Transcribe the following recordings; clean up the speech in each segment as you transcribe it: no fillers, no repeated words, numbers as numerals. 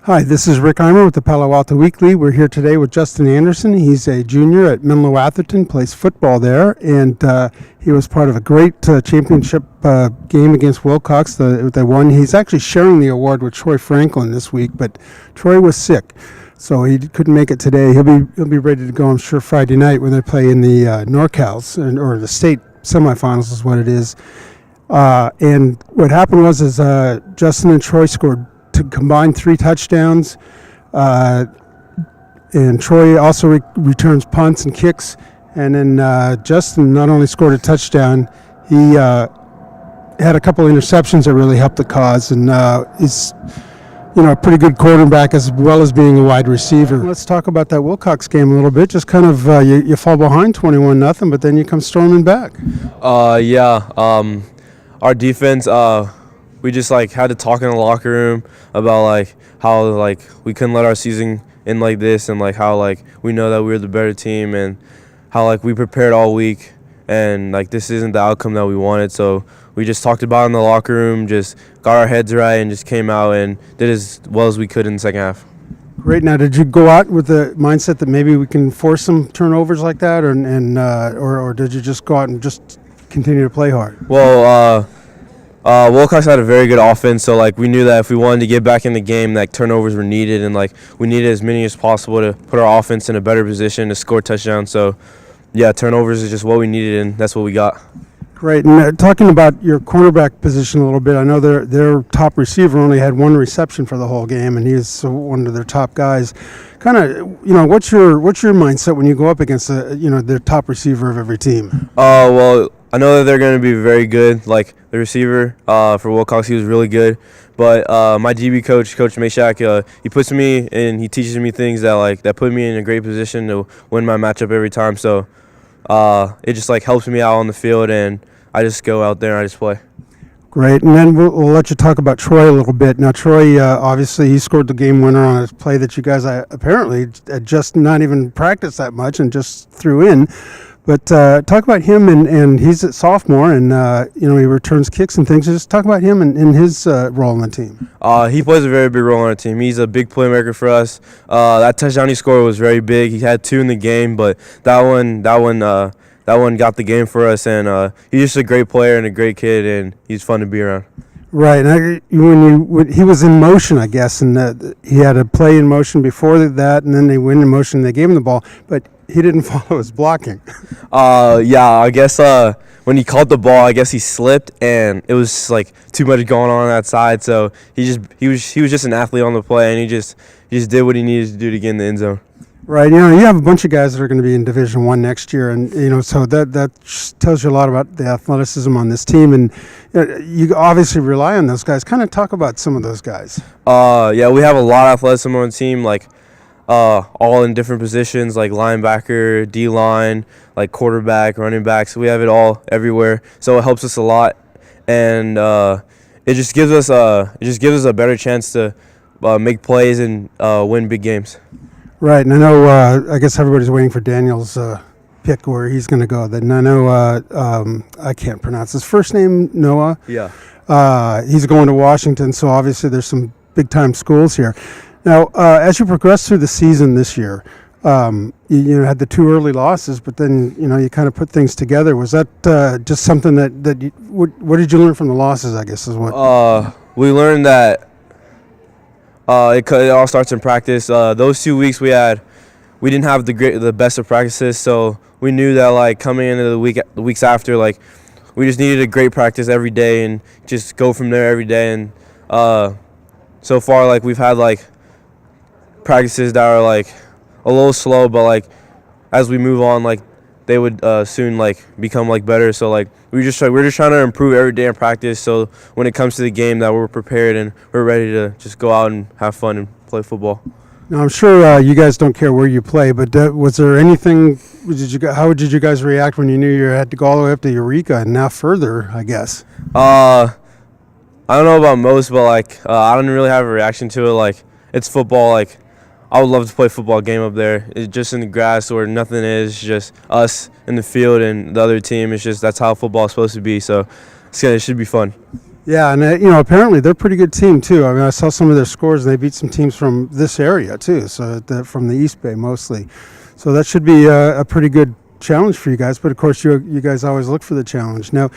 Hi, this is Rick Eimer with the Palo Alto Weekly. We're here today with Justin Anderson. He's a junior at Menlo-Atherton, plays football there, and he was part of a great championship game against Wilcox. They won. He's actually sharing the award with Troy Franklin this week, but Troy was sick, so he couldn't make it today. He'll be ready to go, I'm sure, Friday night when they play in the NorCals, or the state semifinals is what it is. And what happened was Justin and Troy scored to combine 3 touchdowns, and Troy also returns punts and kicks. And then Justin not only scored a touchdown, he had a couple of interceptions that really helped the cause, and he's a pretty good quarterback as well as being a wide receiver. Let's talk about that Wilcox game a little bit. Just kind of you fall behind 21-0, but then you come storming back. Our defense, we just had to talk in the locker room about how we couldn't let our season end like this, and how we know that we're the better team, and how we prepared all week, and this isn't the outcome that we wanted. So we just talked about it in the locker room, just got our heads right, and just came out and did as well as we could in the second half. Great. Now, did you go out with the mindset that maybe we can force some turnovers like that, or did you just go out and just continue to play hard? Well, Wilcox had a very good offense, so we knew that if we wanted to get back in the game, turnovers were needed, and we needed as many as possible to put our offense in a better position to score touchdowns. So, yeah, turnovers is just what we needed, and that's what we got. Great. And talking about your cornerback position a little bit, I know their top receiver only had 1 reception for the whole game, and he's one of their top guys. Kind of, what's your mindset when you go up against their top receiver of every team? Well, I know that they're going to be very good. The receiver for Wilcox, he was really good. But my DB coach, Coach Meshak, he puts me and he teaches me things that put me in a great position to win my matchup every time. So it just helps me out on the field, and I just go out there and I just play. Great, and then we'll let you talk about Troy a little bit. Now, Troy, obviously, he scored the game winner on a play that you guys apparently had just not even practiced that much and just threw in. But talk about him, and he's a sophomore, and he returns kicks and things. Just talk about him and his role in the team. He plays a very big role on our team. He's a big playmaker for us. That touchdown he scored was very big. He had 2 in the game, but that one got the game for us. And he's just a great player and a great kid, and he's fun to be around. Right. And when he was in motion, I guess, and he had a play in motion before that, and then they went in motion. They gave him the ball, but he didn't follow his blocking. I guess when he caught the ball, I guess he slipped, and it was too much going on that side. So he was just an athlete on the play, and he just did what he needed to do to get in the end zone. Right. You have a bunch of guys that are going to be in Division I next year, and so that tells you a lot about the athleticism on this team, and you obviously rely on those guys. Kind of talk about some of those guys. We have a lot of athleticism on the team, all in different positions, like linebacker, D-line, quarterback, running back. So we have it all everywhere. So it helps us a lot, and it just gives us a better chance to make plays and win big games. Right, and I know I guess everybody's waiting for Daniel's pick where he's going to go. Then I know I can't pronounce his first name, Noah. Yeah. He's going to Washington, so obviously there's some big-time schools here. Now, as you progress through the season this year, you had the 2 early losses, but then you kind of put things together. Was that just something that what did you learn from the losses? I guess is what. We learned that it all starts in practice. Those 2 weeks we didn't have the best of practices, so we knew that coming into the weeks after, we just needed a great practice every day and just go from there every day. And so far, we've had practices that are a little slow, but as we move on, they would soon become better. So we're just trying to improve every day in practice, so when it comes to the game that we're prepared and we're ready to just go out and have fun and play football. Now, I'm sure you guys don't care where you play, but was there anything? How did you guys react when you knew you had to go all the way up to Eureka and now further, I guess? I don't know about most, but I don't really have a reaction to it. It's football. I would love to play a football game up there. It's just in the grass where nothing is, just us in the field and the other team. It's just that's how football is supposed to be. So it should be fun. Yeah, and apparently they're a pretty good team too. I mean, I saw some of their scores, and they beat some teams from this area too. So from the East Bay mostly. So that should be a pretty good challenge for you guys. But of course, you guys always look for the challenge. Now,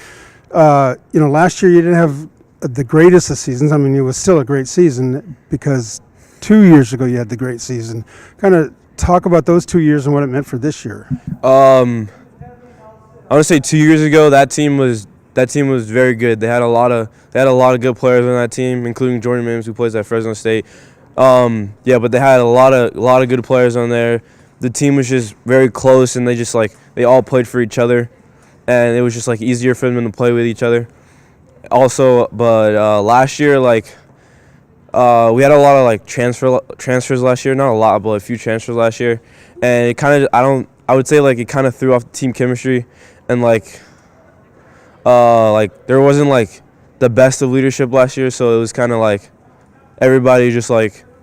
last year you didn't have the greatest of seasons. I mean, it was still a great season because 2 years ago you had the great season. Kind of talk about those 2 years and what it meant for this year. I want to say 2 years ago that team was very good. They had a lot of good players on that team, including Jordan Mims, who plays at Fresno State. But they had a lot of good players on there. The team was just very close, and they all played for each other, and it was just easier for them to play with each other. Also, but last year, we had a lot of transfers last year. Not a lot, but a few transfers last year, and it kind of I would say it kind of threw off the team chemistry, and there wasn't the best of leadership last year, so it was kind of everybody just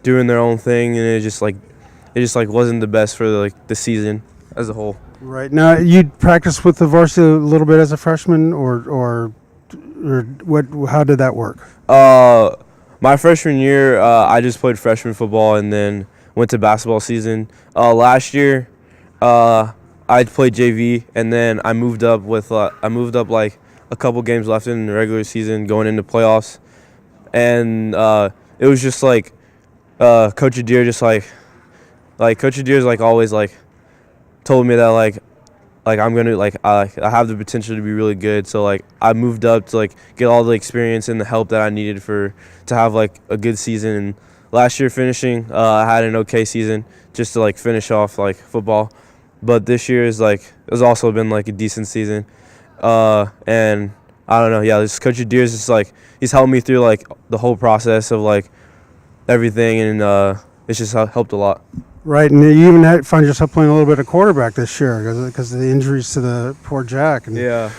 doing their own thing, and it just wasn't the best for the season as a whole. Right. Now, you'd practice with the varsity a little bit as a freshman, or what? How did that work? My freshman year, I just played freshman football and then went to basketball season. Last year, I played JV, and then I moved up a couple games left in the regular season, going into playoffs, and it was just Coach Adair Coach Adair's always told me that I'm gonna I have the potential to be really good. So I moved up to get all the experience and the help that I needed to have a good season. And last year finishing, I had an okay season just to finish off football. But this year has also been a decent season. And I don't know, this Coach Adair's just he's helped me through the whole process of everything, and it's just helped a lot. Right, and you even find yourself playing a little bit of quarterback this year because of the injuries to the poor Jack. And, yeah.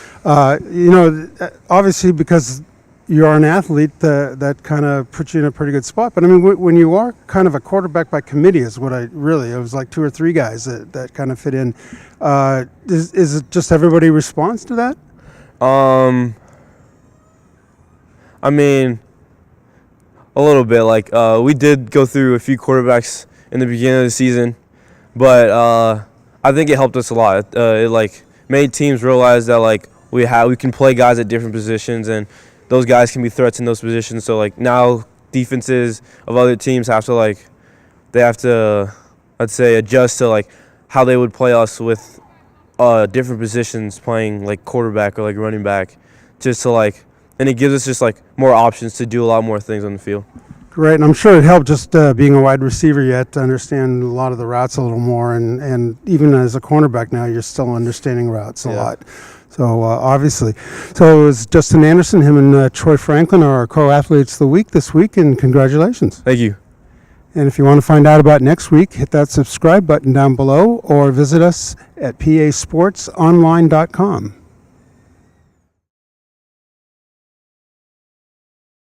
Obviously because you are an athlete, that kind of puts you in a pretty good spot. But I mean, when you are kind of a quarterback by committee is what it was 2 or 3 guys that kind of fit in. Is it just everybody responds to that? I mean, a little bit. We did go through a few quarterbacks in the beginning of the season, but I think it helped us a lot. It made teams realize that we can play guys at different positions, and those guys can be threats in those positions. So now defenses of other teams have to they have to, let's say, adjust to how they would play us with different positions, playing quarterback or running back, just to and it gives us just more options to do a lot more things on the field. Great, and I'm sure it helped just being a wide receiver. You had to understand a lot of the routes a little more, and even as a cornerback now, you're still understanding routes a lot. So obviously. So it was Justin Anderson, him and Troy Franklin are our co-athletes of the week this week, and congratulations. Thank you. And if you want to find out about next week, hit that subscribe button down below or visit us at pasportsonline.com.